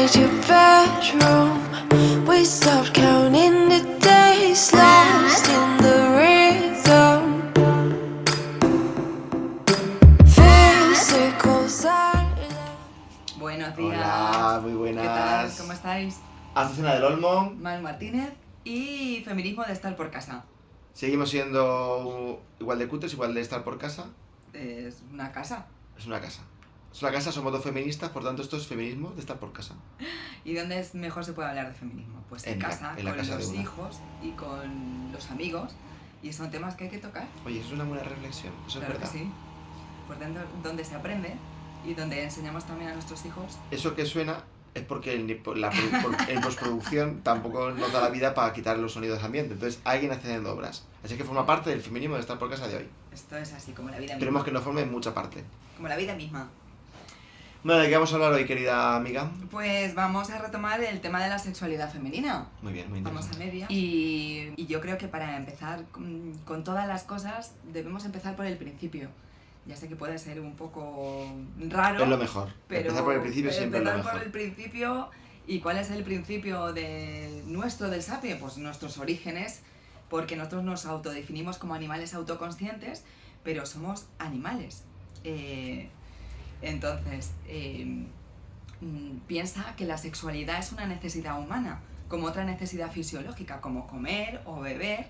inside your bedroom. We stopped counting the days, lost in the rhythm. Physical silence. Buenos días. Hola, muy ¿Qué tal? buenas. ¿Cómo estáis? Azucena del Olmo. Mal Martínez y feminismo de estar por casa. Seguimos siendo igual de cutres, igual de estar por casa. Es una casa. Es una casa. Es una casa, somos dos feministas, por tanto esto es feminismo de estar por casa. ¿Y dónde es mejor se puede hablar de feminismo? Pues en casa, en la con casa de los una. hijos y con los amigos. Y son temas que hay que tocar. Oye, eso es una buena reflexión, eso Claro es verdad. que sí. Por dentro, donde se aprende y donde enseñamos también a nuestros hijos. Eso que suena es porque en postproducción tampoco nos da la vida para quitar los sonidos de ambiente. Entonces alguien está haciendo obras. Así que forma parte del feminismo de estar por casa de hoy. Esto es así, como la vida misma. Esperemos que nos forme en mucha parte. Como la vida misma. Bueno, ¿de qué vamos a hablar hoy, querida amiga? Pues vamos a retomar el tema de la sexualidad femenina. Muy bien, muy Vamos interesante. a media. Y yo creo que para empezar con todas las cosas debemos empezar por el principio. Ya sé que puede ser un poco raro. Es lo mejor. Pero Empezar por el principio siempre es lo empezar mejor. por el principio. ¿Y cuál es el principio del sapien? Pues nuestros orígenes, porque nosotros nos autodefinimos como animales autoconscientes, pero somos animales. Entonces, piensa que la sexualidad es una necesidad humana, como otra necesidad fisiológica, como comer o beber.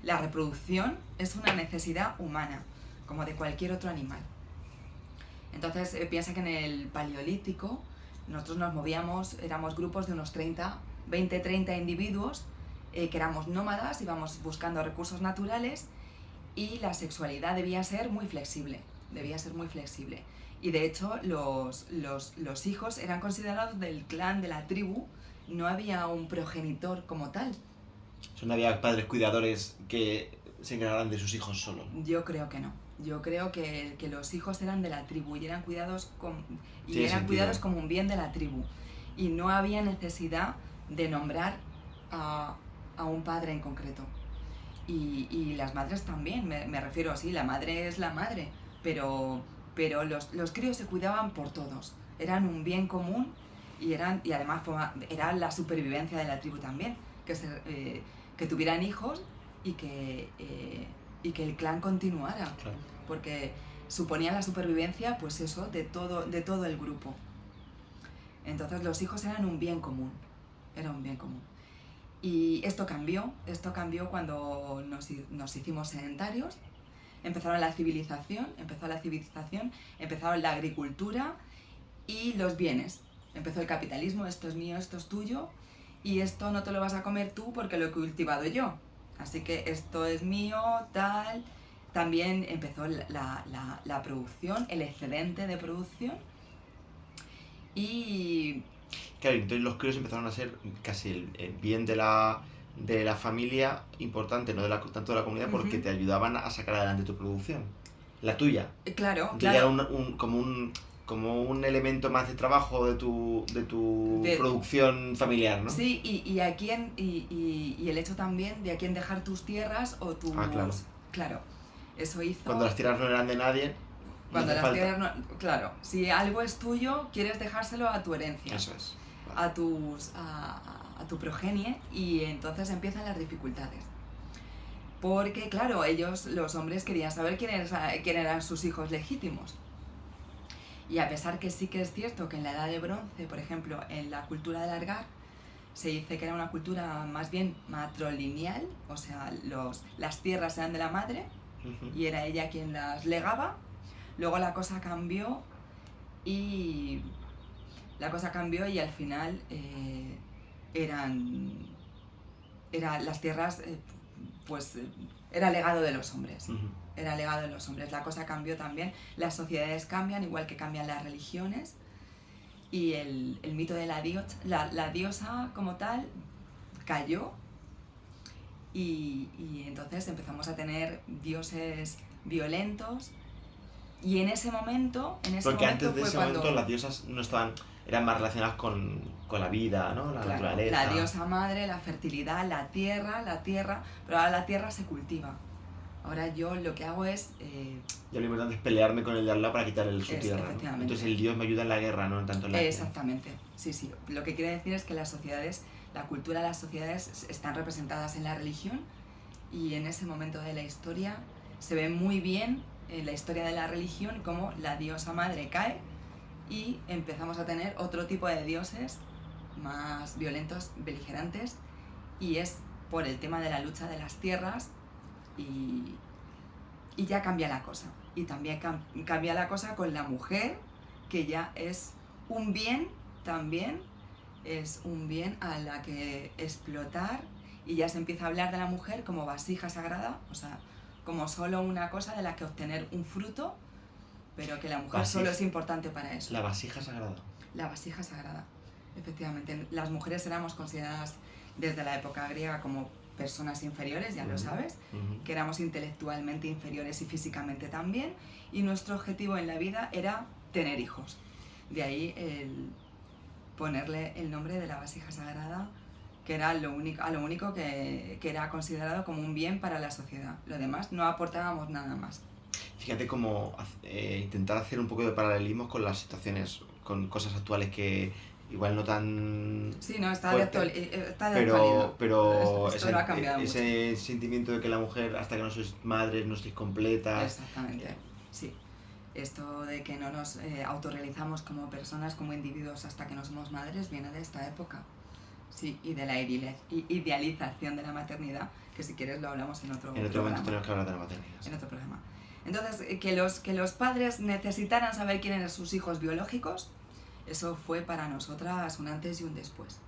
La reproducción es una necesidad humana, como de cualquier otro animal. Entonces, piensa que en el Paleolítico nosotros nos movíamos, éramos grupos de unos 20-30 individuos, que éramos nómadas, íbamos buscando recursos naturales y la sexualidad debía ser muy flexible. Y de hecho los hijos eran considerados del clan, de la tribu, no había un progenitor como tal. No había padres cuidadores que se encargaran de sus hijos solo. Yo creo que no. Yo creo que los hijos eran de la tribu y eran cuidados como un bien de la tribu. Y no había necesidad de nombrar a un padre en concreto. Y las madres también, me refiero así, la madre es la madre, pero los críos se cuidaban por todos. Eran un bien común y además era la supervivencia de la tribu también, que tuvieran hijos y que el clan continuara, Claro. porque suponía la supervivencia, pues eso, de todo el grupo. Entonces los hijos eran un bien común, Y esto cambió cuando nos hicimos sedentarios, empezó la civilización, empezaron la agricultura y los bienes. Empezó el capitalismo, esto es mío, esto es tuyo, y esto no te lo vas a comer tú porque lo he cultivado yo. Así que esto es mío, tal. También empezó la producción, el excedente de producción. Y Claro, entonces los críos empezaron a ser casi el bien de la familia importante, no tanto de la comunidad, porque Ujú. te ayudaban a sacar adelante tu producción. La tuya. claro, Entonces ya era como un elemento más de trabajo de tu producción familiar, ¿no? Sí, y el hecho también de a quién dejar tus tierras o tus... Ah, claro. Claro, eso hizo... Cuando las tierras no eran de nadie, Cuando no hace las falta. tierras no... Claro, si algo es tuyo, quieres dejárselo a tu herencia. Eso es. Vale. A tu progenie, y entonces empiezan las dificultades. Porque, claro, los hombres querían saber quién eran sus hijos legítimos. Y a pesar que sí que es cierto que en la Edad de Bronce, por ejemplo, en la cultura del Argar, se dice que era una cultura más bien matrilineal, o sea, las tierras eran de la madre Ujú. y era ella quien las legaba. Luego la cosa cambió y al final las tierras, era legado de los hombres. Ujú. Era legado de los hombres. La cosa cambió también. Las sociedades cambian, igual que cambian las religiones. Y el mito de la diosa como tal cayó. Y entonces empezamos a tener dioses violentos. Y en ese momento, Porque antes de fue ese cuando... momento las diosas no eran más relacionadas con la vida, ¿no? La Claro, naturaleza. la diosa madre, la fertilidad, la tierra, pero ahora la tierra se cultiva. Ahora yo lo que hago es... Ya lo importante es pelearme con el de al lado para quitarle su tierra, ¿no? efectivamente. Entonces el Dios me ayuda en la guerra, no tanto en la Exactamente, sí, sí. Lo que quiere decir es que las sociedades, la cultura de las sociedades están representadas en la religión, y en ese momento de la historia se ve muy bien en la historia de la religión cómo la diosa madre cae y empezamos a tener otro tipo de dioses más violentos, beligerantes, y es por el tema de la lucha de las tierras, y ya cambia la cosa. Y también cambia la cosa con la mujer, que ya es un bien también, es un bien a la que explotar, y ya se empieza a hablar de la mujer como vasija sagrada, o sea, como solo una cosa de la que obtener un fruto, pero que la mujer solo es importante para eso. La vasija sagrada. La vasija sagrada, efectivamente. Las mujeres éramos consideradas desde la época griega como personas inferiores, ya lo sabes, que éramos intelectualmente inferiores y físicamente también, y nuestro objetivo en la vida era tener hijos. De ahí el ponerle el nombre de la vasija sagrada, que era lo único que era considerado como un bien para la sociedad. Lo demás no aportábamos nada más. Fíjate cómo intentar hacer un poco de paralelismos con las situaciones, con cosas actuales que igual no tan... Sí, no, está fuerte, de actualidad. Pero esto lo ha cambiado ese sentimiento de que la mujer, hasta que no sois madres, no estáis completas... Exactamente, sí. Esto de que no nos autorrealizamos como personas, como individuos, hasta que no somos madres, viene de esta época. Sí, y de la idealización de la maternidad, que si quieres lo hablamos en otro momento tenemos que hablar de la maternidad. En otro programa. Entonces, que los padres necesitaran saber quién eran sus hijos biológicos, eso fue para nosotras un antes y un después.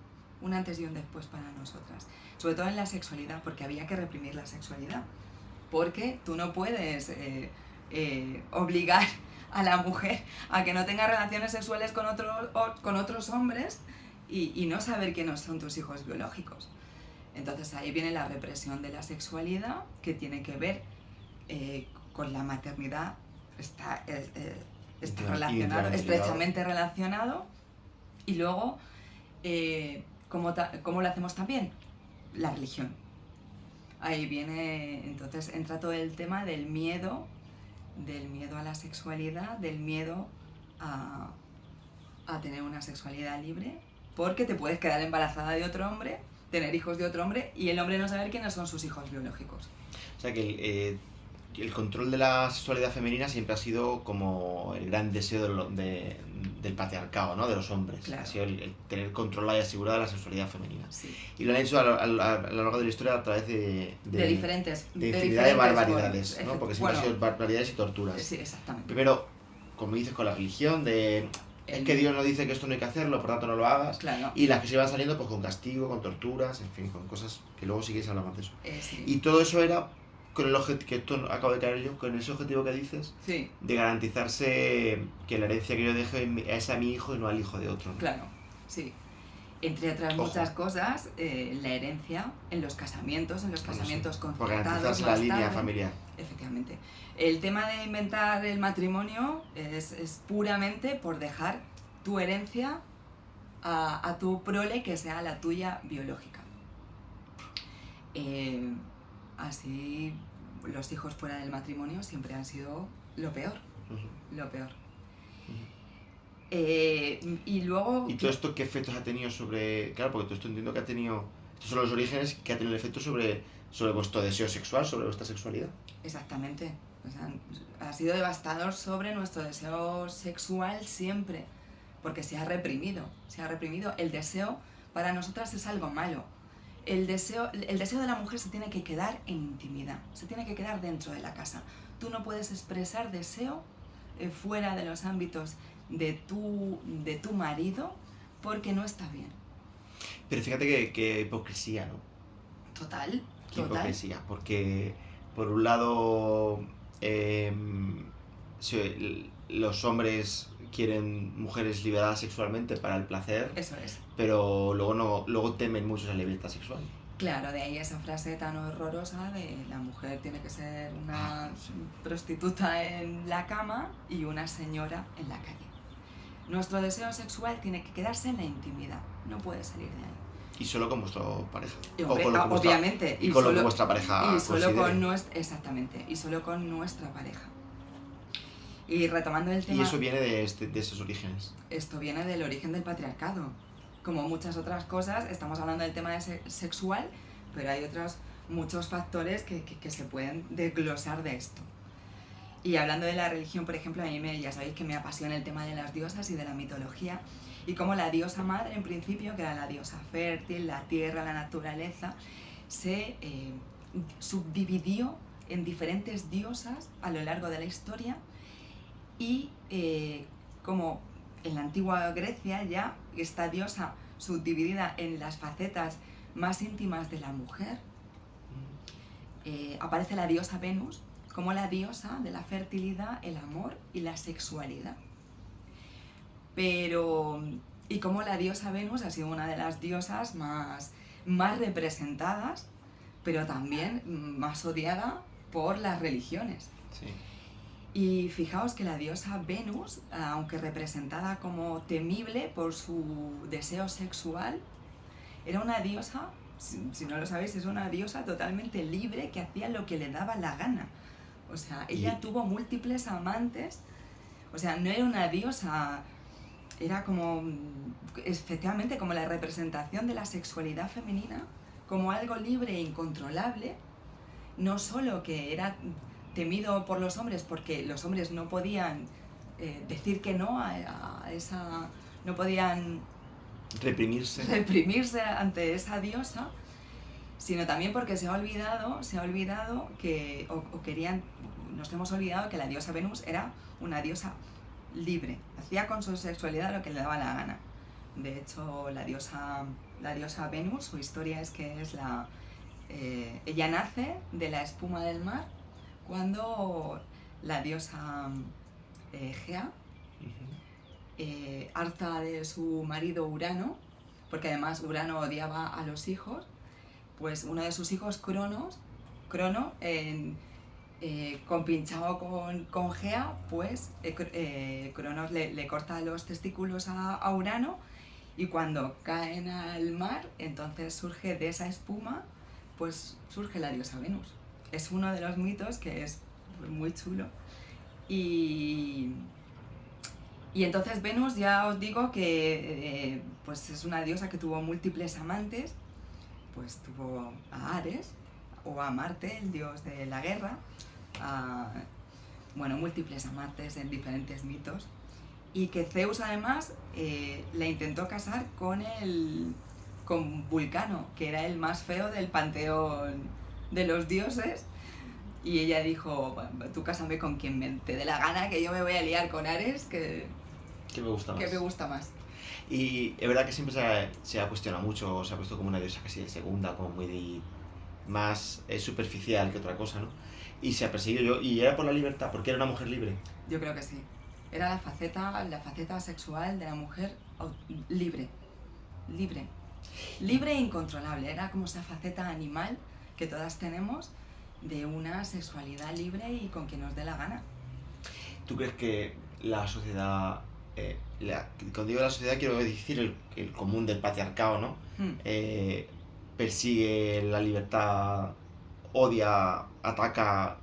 Un antes y un después para nosotras. Sobre todo en la sexualidad, porque había que reprimir la sexualidad. Porque tú no puedes obligar a la mujer a que no tenga relaciones sexuales con otros hombres y no saber quiénes son tus hijos biológicos. Entonces ahí viene la represión de la sexualidad, que tiene que ver con la maternidad, está relacionado, estrechamente relacionado. Y luego, ¿cómo lo hacemos también? La religión. Ahí viene, entonces entra todo el tema del miedo a la sexualidad, del miedo a tener una sexualidad libre, porque te puedes quedar embarazada de otro hombre, tener hijos de otro hombre, y el hombre no saber quiénes son sus hijos biológicos. O sea que el control de la sexualidad femenina siempre ha sido como el gran deseo del patriarcado, ¿no? De los hombres. Claro. Ha sido el tener controlada y asegurada la sexualidad femenina. Sí. Y lo han hecho a lo largo de la historia a través de diferentes infinidad de barbaridades, formas. ¿no? Porque siempre han sido barbaridades y torturas. Sí, exactamente. Primero, como dices, con la religión, es que Dios no dice que esto no hay que hacerlo, por tanto no lo hagas. Claro. Y las que se iban saliendo pues con castigo, con torturas, en fin, con cosas que luego sí que hablamos de eso. Sí. Y todo eso era con el objetivo, que esto acabo de caer yo, con ese objetivo que dices, sí, de garantizarse que la herencia que yo deje es a mi hijo y no al hijo de otro, ¿no? Claro, sí. Entre otras muchas cosas, la herencia en los casamientos Por concertados, garantizarse la línea familiar. Efectivamente. El tema de inventar el matrimonio es puramente por dejar tu herencia a tu prole, que sea la tuya biológica. Así, los hijos fuera del matrimonio siempre han sido lo peor. Lo peor. Y luego... ¿Y todo esto qué efectos ha tenido sobre...? Claro, porque todo esto entiendo que ha tenido... Estos son los orígenes que ha tenido el efecto sobre vuestro deseo sexual, sobre vuestra sexualidad. Exactamente. O sea, ha sido devastador sobre nuestro deseo sexual siempre, porque se ha reprimido. El deseo para nosotras es algo malo. El deseo de la mujer se tiene que quedar en intimidad, se tiene que quedar dentro de la casa. Tú no puedes expresar deseo fuera de los ámbitos de tu marido, porque no está bien. Pero fíjate que hipocresía, ¿no? Total. Qué hipocresía, porque por un lado los hombres quieren mujeres liberadas sexualmente para el placer. Eso es. Pero luego temen mucho esa libertad sexual. Claro, de ahí esa frase tan horrorosa de la mujer tiene que ser una prostituta en la cama y una señora en la calle. Nuestro deseo sexual tiene que quedarse en la intimidad, no puede salir de ahí. Y solo con vuestra pareja. Y, O hombre, con lo que vuestra- obviamente. Y con lo que vuestra pareja y solo considere. con exactamente. Y solo con nuestra pareja. Y retomando el tema... Y eso viene de esos orígenes. Esto viene del origen del patriarcado. Como muchas otras cosas, estamos hablando del tema sexual, pero hay otros muchos factores que se pueden desglosar de esto. Y hablando de la religión, por ejemplo, a mí ya sabéis que me apasiona el tema de las diosas y de la mitología, y como la diosa madre, en principio, que era la diosa fértil, la tierra, la naturaleza, se subdividió en diferentes diosas a lo largo de la historia, y como en la antigua Grecia ya esta diosa subdividida en las facetas más íntimas de la mujer, aparece la diosa Venus como la diosa de la fertilidad, el amor y la sexualidad. Y como la diosa Venus ha sido una de las diosas más representadas, pero también más odiada por las religiones. Sí. Y fijaos que la diosa Venus, aunque representada como temible por su deseo sexual, era una diosa, si no lo sabéis, es una diosa totalmente libre que hacía lo que le daba la gana. O sea, ella tuvo múltiples amantes, o sea, no era una diosa, era como, efectivamente, como la representación de la sexualidad femenina, como algo libre e incontrolable, no solo que era temido por los hombres porque los hombres no podían decir que no a esa, no podían reprimirse ante esa diosa, sino también porque se ha olvidado que, nos hemos olvidado que la diosa Venus era una diosa libre, hacía con su sexualidad lo que le daba la gana. De hecho, la diosa Venus, su historia es que ella nace de la espuma del mar cuando la diosa Gea, harta de su marido Urano, porque además Urano odiaba a los hijos, pues uno de sus hijos, Crono, compinchado con Gea, pues Cronos le corta los testículos a Urano, y cuando caen al mar, entonces surge de esa espuma, pues surge la diosa Venus. Es uno de los mitos que es muy chulo. Y entonces Venus, ya os digo que pues es una diosa que tuvo múltiples amantes, pues tuvo a Ares o a Marte, el dios de la guerra, múltiples amantes en diferentes mitos, y que Zeus además la intentó casar con Vulcano, que era el más feo del panteón de los dioses, y ella dijo, bueno, tú cásame con quien te dé la gana, que yo me voy a liar con Ares, que me gusta más. Y es verdad que siempre se ha cuestionado mucho, se ha puesto como una diosa casi de segunda, como muy más superficial que otra cosa, ¿no? Y se ha perseguido, y era por la libertad, porque era una mujer libre. Yo creo que sí. Era la faceta sexual de la mujer libre e incontrolable. Era como esa faceta animal que todas tenemos, de una sexualidad libre y con quien nos dé la gana. ¿Tú crees que la sociedad, cuando digo la sociedad quiero decir el común del patriarcado, ¿no? Persigue la libertad, odia, ataca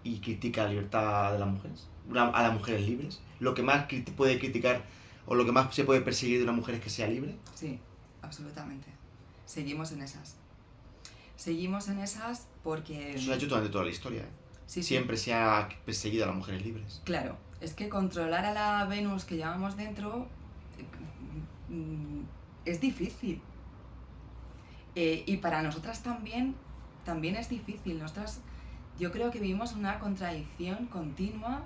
y critica la libertad de las mujeres, a las mujeres libres? ¿Lo que más puede criticar o lo que más se puede perseguir de una mujer es que sea libre? Sí, absolutamente. Seguimos en esas porque... Eso se ha hecho durante toda la historia, ¿eh? Sí, siempre se ha perseguido a las mujeres libres. Claro, es que controlar a la Venus que llevamos dentro es difícil. Y para nosotras también es difícil. Yo creo que vivimos una contradicción continua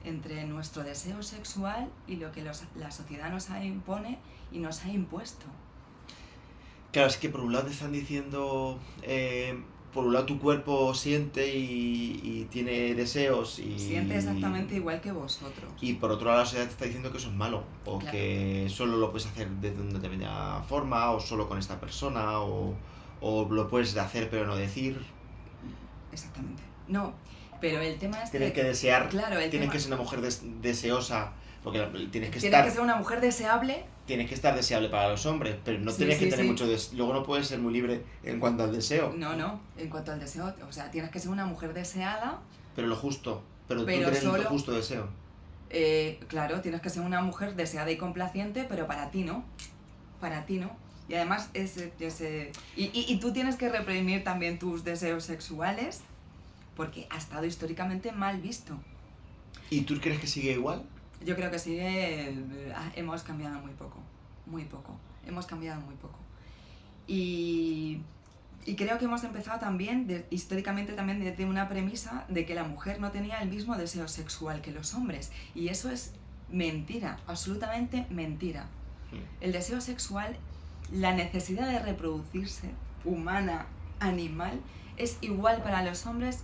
entre nuestro deseo sexual y lo que la sociedad nos impone y nos ha impuesto. Claro, es que por un lado te están diciendo, por un lado tu cuerpo siente y tiene deseos y... Siente exactamente igual que vosotros. Y por otro lado la sociedad te está diciendo que eso es malo, o claro, que solo lo puedes hacer de una determinada forma, o solo con esta persona, o lo puedes hacer pero no decir. Exactamente. No, pero el tema es tienes que desear, claro, tienes que ser una mujer deseosa Porque tienes que Tienes que ser una mujer deseable. tienes que estar deseable para los hombres, pero no Sí, tienes que sí, tener sí. mucho luego no puedes ser muy libre en cuanto al deseo, No, en cuanto al deseo, o sea, tienes que ser una mujer deseada, pero lo justo, pero Pero tú tienes solo- el justo deseo. claro, tienes que ser una mujer deseada y complaciente, pero para ti no, y además y tú tienes que reprimir también tus deseos sexuales, porque ha estado históricamente mal visto. ¿Y tú crees que sigue igual? Yo creo que sí, hemos cambiado muy poco, hemos cambiado muy poco. Y creo que hemos empezado también, históricamente también, desde una premisa de que la mujer no tenía el mismo deseo sexual que los hombres. Y eso es mentira, absolutamente mentira. El deseo sexual, la necesidad de reproducirse, humana, animal, es igual para los hombres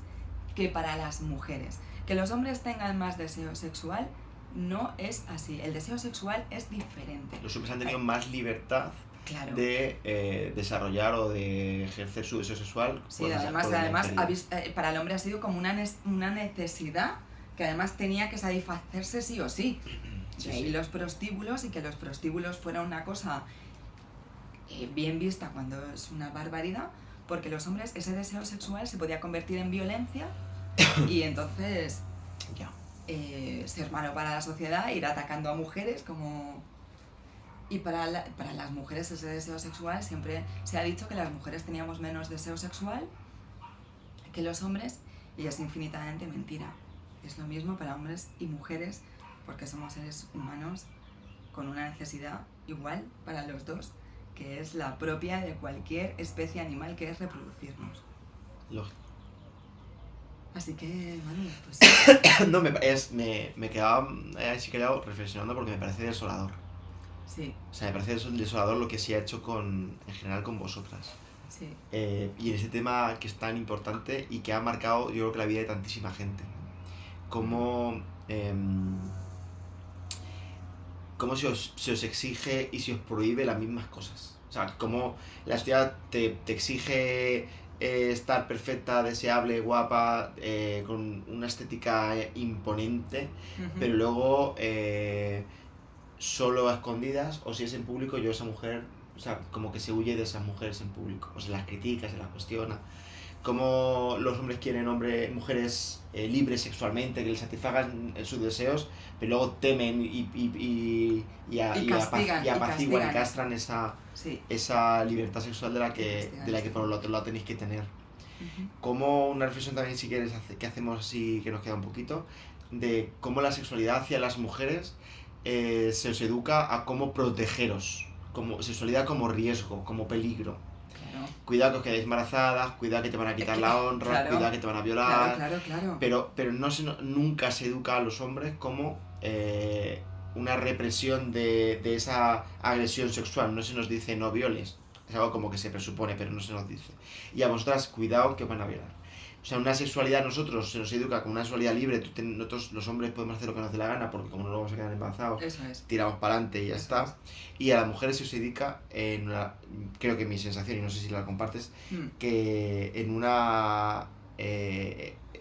que para las mujeres. Que los hombres tengan más deseo sexual no es así. El deseo sexual es diferente. Los hombres han tenido más libertad Claro. de desarrollar o de ejercer su deseo sexual. Sí, por además el anterior. para el hombre ha sido como una necesidad que además tenía que satisfacerse sí o sí. Sí, De ahí sí. los prostíbulos, y que los prostíbulos fueran una cosa bien vista cuando es una barbaridad, porque los hombres, ese deseo sexual se podía convertir en violencia y entonces Ya. ser malo para la sociedad, ir atacando a mujeres como... Y para las mujeres ese deseo sexual, siempre se ha dicho que las mujeres teníamos menos deseo sexual que los hombres, y es infinitamente mentira. Es lo mismo para hombres y mujeres, porque somos seres humanos con una necesidad igual para los dos, que es la propia de cualquier especie animal, que es reproducirnos. Lógico. Así que, Manu, pues No, me quedaba así callado reflexionando porque me parece desolador. sí, O sea, me parece desolador lo que se ha hecho en general con vosotras. sí, Y en ese tema que es tan importante y que ha marcado, yo creo que la vida de tantísima gente. Cómo, cómo se os exige y se os prohíbe las mismas cosas. O sea, cómo la sociedad te exige estar perfecta, deseable, guapa, con una estética imponente, Ujú. pero luego solo a escondidas, o si es en público, yo esa mujer, o sea, como que se huye de esas mujeres en público, o se las critica, se las cuestiona. Como los hombres quieren mujeres libres sexualmente, que les satisfagan sus deseos, pero luego temen y Castigan, y apaciguan y castigan. castran Sí. esa libertad sexual de la Y que, castigan. por el otro lado tenéis que tener. Ujú. Como una reflexión también, si quieres, que hacemos así, que nos queda un poquito, de cómo la sexualidad hacia las mujeres se os educa a cómo protegeros, como sexualidad como riesgo, como peligro. Claro. Cuidado que os quedáis embarazadas, cuidado que te van a quitar la honra, claro, cuidado que te van a violar. Claro. Pero nunca se educa a los hombres como una represión de esa agresión sexual. No se nos dice no violes. Es algo como que se presupone, pero no se nos dice. Y a vosotras, cuidado que os van a violar. O sea, una sexualidad, nosotros se nos educa con una sexualidad libre. Nosotros, los hombres, podemos hacer lo que nos dé la gana, porque como no lo vamos a quedar embarazados, Eso es. tiramos para adelante y ya Eso está. es. Y a las mujeres se os dedica creo que mi sensación, y no sé si la compartes, que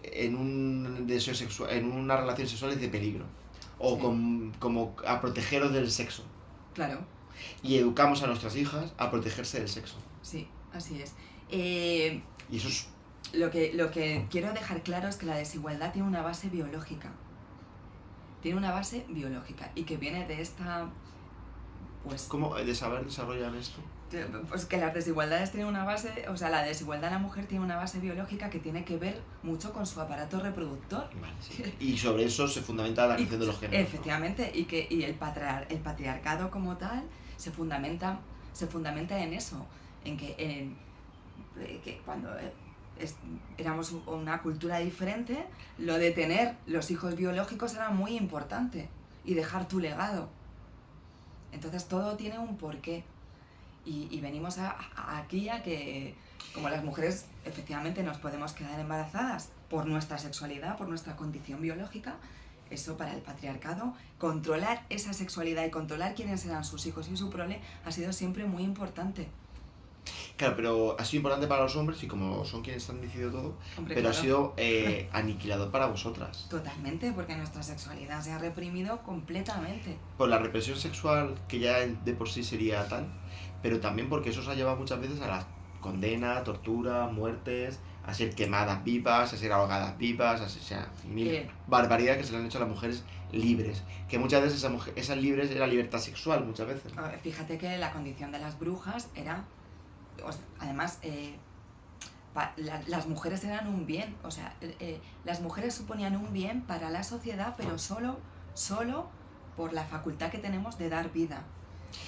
en un deseo sexual, en una relación sexual es de peligro, o Sí. como a protegeros del sexo, Claro, y educamos a nuestras hijas a protegerse del sexo, sí, así es. y eso es Lo que quiero dejar claro es que la desigualdad tiene una base biológica. Tiene una base biológica y que viene de esta... Pues, ¿cómo de saber desarrollar esto? pues que las desigualdades tienen una base, o sea, la desigualdad en la mujer tiene una base biológica que tiene que ver mucho con su aparato reproductor. Vale, sí. Y sobre eso se fundamenta la creación de los géneros, ¿no? Efectivamente, y el patriarcado como tal se fundamenta en eso, en que cuando éramos una cultura diferente, lo de tener los hijos biológicos era muy importante, y dejar tu legado. Entonces todo tiene un porqué. Y venimos aquí a que, como las mujeres efectivamente nos podemos quedar embarazadas por nuestra sexualidad, por nuestra condición biológica, eso para el patriarcado, controlar esa sexualidad y controlar quiénes eran sus hijos y su prole ha sido siempre muy importante. Claro, pero ha sido importante para los hombres y como son quienes han decidido todo, Hombre, pero claro. ha sido aniquilador para vosotras. Totalmente, porque nuestra sexualidad se ha reprimido completamente. Por la represión sexual, que ya de por sí sería tal, pero también porque eso os ha llevado muchas veces a la condena, tortura, muertes, a ser quemadas vivas, a ser ahogadas vivas, o sea, mil Que- barbaridades que se le han hecho a las mujeres libres. Que muchas veces esas libres era libertad sexual, muchas veces. Fíjate que la condición de las brujas era, además, las mujeres eran un bien, o sea, las mujeres suponían un bien para la sociedad, pero solo por la facultad que tenemos de dar vida.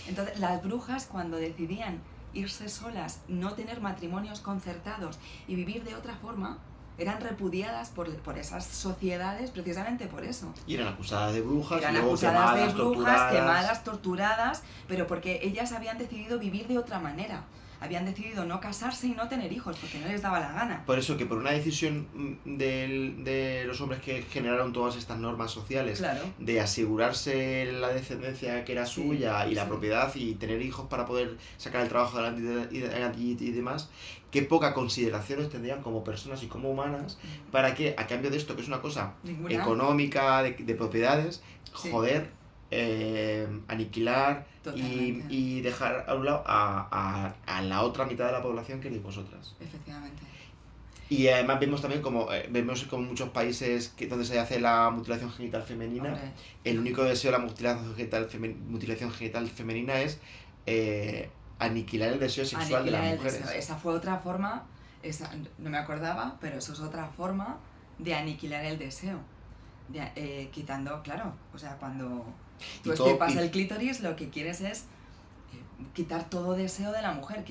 Entonces, las brujas, cuando decidían irse solas, no tener matrimonios concertados y vivir de otra forma, eran repudiadas por esas sociedades precisamente por eso. Y eran acusadas de brujas, Eran y luego acusadas de quemadas, brujas, torturadas. quemadas, torturadas, pero porque ellas habían decidido vivir de otra manera. Habían decidido no casarse y no tener hijos, porque no les daba la gana. Por eso que por una decisión de los hombres que generaron todas estas normas sociales, Claro. de asegurarse la descendencia que era Sí, suya y la sí. propiedad y tener hijos para poder sacar el trabajo adelante y demás, qué poca consideración los tendrían como personas y como humanas, para que a cambio de esto, que es una cosa Ninguna. económica, de propiedades, Sí. joder, aniquilar Totalmente. y dejar a un lado a la otra mitad de la población que eres vosotras. Efectivamente. Y además vemos también como muchos países donde se hace la mutilación genital femenina, Hombre, el único deseo de la mutilación genital femenina es aniquilar el deseo sexual de aniquilar las el mujeres. deseo. Esa fue otra forma, no me acordaba, pero eso es otra forma de aniquilar el deseo. Quitando, claro, o sea, cuando tú Y todo- extirpas y- el clítoris, lo que quieres es quitar todo deseo de la mujer,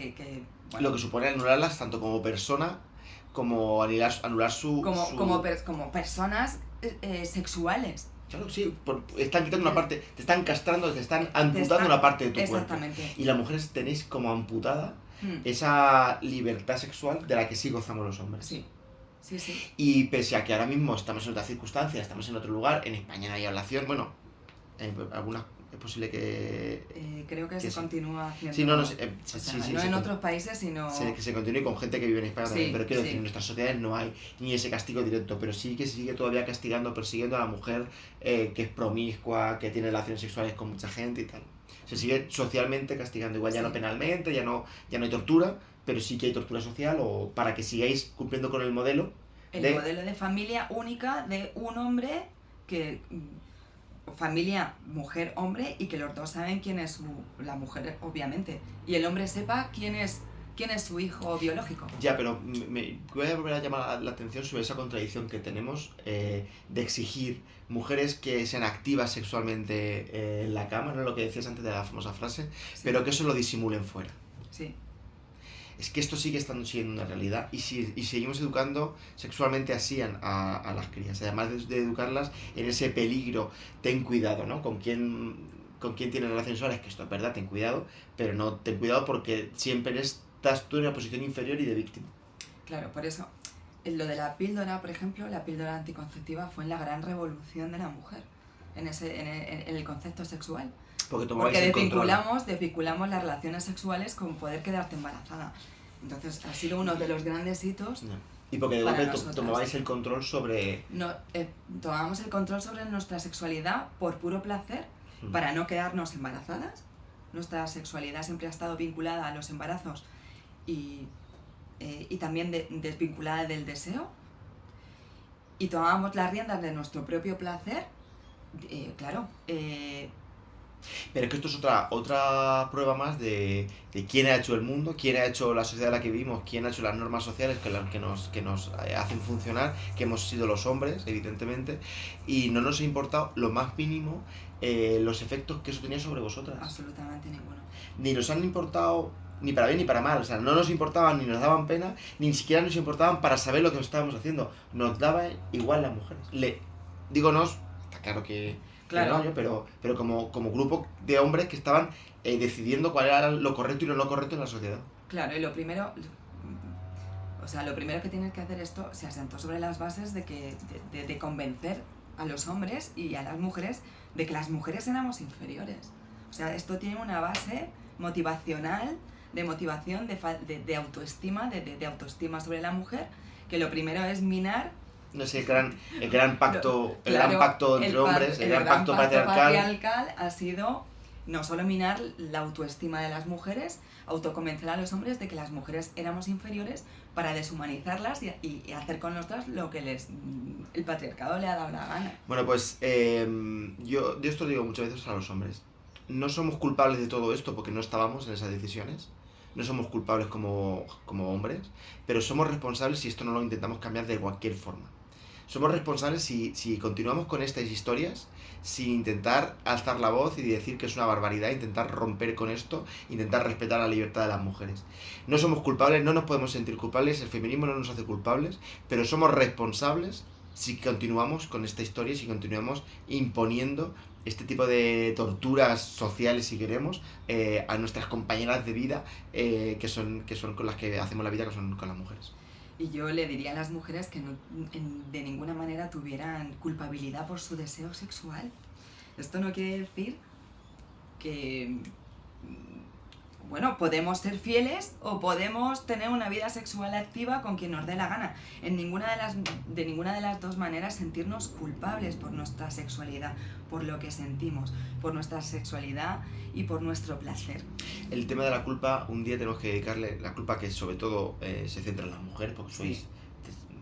bueno, Lo que supone anularlas tanto como persona como anular su... como personas sexuales. Claro, sí, están quitando una parte, te están castrando, te están amputando una parte de tu cuerpo. Exactamente. Y las mujeres tenéis como amputada Mm, esa libertad sexual de la que sí gozamos los hombres. sí, sí, sí. Y pese a que ahora mismo estamos en otra circunstancia, estamos en otro lugar, en España no hay ablación, bueno, algunas es posible que... Creo que Que se sí. continúa haciendo. Sí, no, no, sí, o sea, sí, no sí, en sí, otros países, sino. que se continúe con gente que vive en España también, Sí, pero quiero sí. decir, en nuestras sociedades no hay ni ese castigo directo, pero sí que se sigue todavía castigando, persiguiendo a la mujer que es promiscua, que tiene relaciones sexuales con mucha gente y tal. Se sigue socialmente castigando, igual ya Sí. no penalmente, ya no hay tortura, pero sí que hay tortura social o para que sigáis cumpliendo con el modelo. El modelo de familia única de un hombre que. Familia mujer-hombre y que los dos saben quién es la mujer, obviamente. Y el hombre sepa quién es su hijo biológico. Ya, pero voy a volver a llamar la atención sobre esa contradicción que tenemos de exigir mujeres que sean activas sexualmente en la cama, ¿no? Lo que decías antes de la famosa frase, Sí. pero que eso lo disimulen fuera. Sí. Es que esto sigue estando siendo una realidad y seguimos educando sexualmente así a las crías, además de educarlas en ese peligro, ten cuidado, ¿no? Con quién tienes relaciones sexuales, que esto es verdad, ten cuidado, pero no ten cuidado porque siempre estás tú en una posición inferior y de víctima. Claro, por eso, lo de la píldora, por ejemplo, la píldora anticonceptiva fue la gran revolución de la mujer en el concepto sexual. Porque desvinculamos las relaciones sexuales con poder quedarte embarazada. Entonces ha sido uno de los grandes hitos. No. Y porque de Para golpe nosotras. tomabais el control sobre... Tomábamos el control sobre nuestra sexualidad por puro placer, para no quedarnos embarazadas. Nuestra sexualidad siempre ha estado vinculada a los embarazos y también desvinculada del deseo. Y tomábamos las riendas de nuestro propio placer, claro. Pero es que esto es otra prueba más de quién ha hecho el mundo, quién ha hecho la sociedad en la que vivimos, quién ha hecho las normas sociales que nos hacen funcionar, que hemos sido los hombres, evidentemente, y no nos ha importado lo más mínimo los efectos que eso tenía sobre vosotras. Absolutamente ninguno. Ni nos han importado ni para bien ni para mal, o sea, no nos importaban ni nos daban pena, ni siquiera nos importaban para saber lo que estábamos haciendo. Nos daba igual las mujeres. Dígonos, está claro que... Claro. No, pero como grupo de hombres que estaban decidiendo cuál era lo correcto y lo no correcto en la sociedad. Claro, y lo primero que tienes que hacer esto se asentó sobre las bases de convencer a los hombres y a las mujeres de que las mujeres éramos inferiores. O sea, esto tiene una base motivacional de motivación, de autoestima, de autoestima sobre la mujer, que lo primero es minar. No sé, el gran pacto, el Claro, gran pacto entre hombres, el gran pacto patriarcal. ha sido no solo minar la autoestima de las mujeres, autoconvencer a los hombres de que las mujeres éramos inferiores para deshumanizarlas y hacer con nosotras lo que el patriarcado le ha dado la gana. Bueno, pues yo esto lo digo muchas veces a los hombres. No somos culpables de todo esto porque no estábamos en esas decisiones. No somos culpables como hombres, pero somos responsables si esto no lo intentamos cambiar de cualquier forma. Somos responsables si continuamos con estas historias, sin intentar alzar la voz y decir que es una barbaridad, intentar romper con esto, intentar respetar la libertad de las mujeres. No somos culpables, no nos podemos sentir culpables, el feminismo no nos hace culpables, pero somos responsables si continuamos con esta historia, si continuamos imponiendo este tipo de torturas sociales, si queremos, a nuestras compañeras de vida, que son con las que hacemos la vida, que son con las mujeres. Y yo le diría a las mujeres que de ninguna manera tuvieran culpabilidad por su deseo sexual. Esto no quiere decir que, bueno, podemos ser fieles o podemos tener una vida sexual activa con quien nos dé la gana. De ninguna de las dos maneras sentirnos culpables por nuestra sexualidad, por lo que sentimos, por nuestra sexualidad y por nuestro placer. El tema de la culpa, un día tenemos que dedicarle la culpa, que sobre todo se centra en las mujeres, porque sois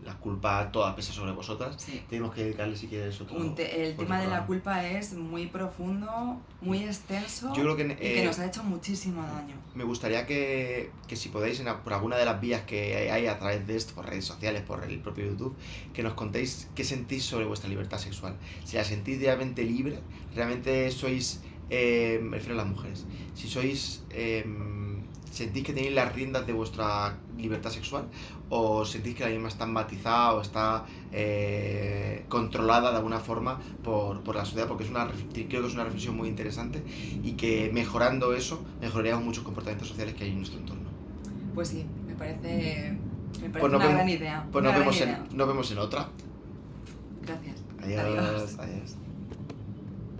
la culpa toda pesa sobre vosotras. Sí. Tenemos que dedicarle, si quieres, otro. El tema de la culpa es muy profundo, muy extenso. Yo creo que, y que nos ha hecho muchísimo daño. Me gustaría que si podéis, por alguna de las vías que hay a través de esto, por redes sociales, por el propio YouTube, que nos contéis qué sentís sobre vuestra libertad sexual. Si la sentís realmente libre, realmente sois, me refiero a las mujeres, si sois, sentís que tenéis las riendas de vuestra libertad sexual, o sentís que la misma está matizada o está controlada de alguna forma por la sociedad, porque creo que es una reflexión muy interesante y que mejorando eso mejoraríamos muchos comportamientos sociales que hay en nuestro entorno. Pues sí, me parece Pues una gran idea. Pues nos vemos en otra. Gracias. Adiós.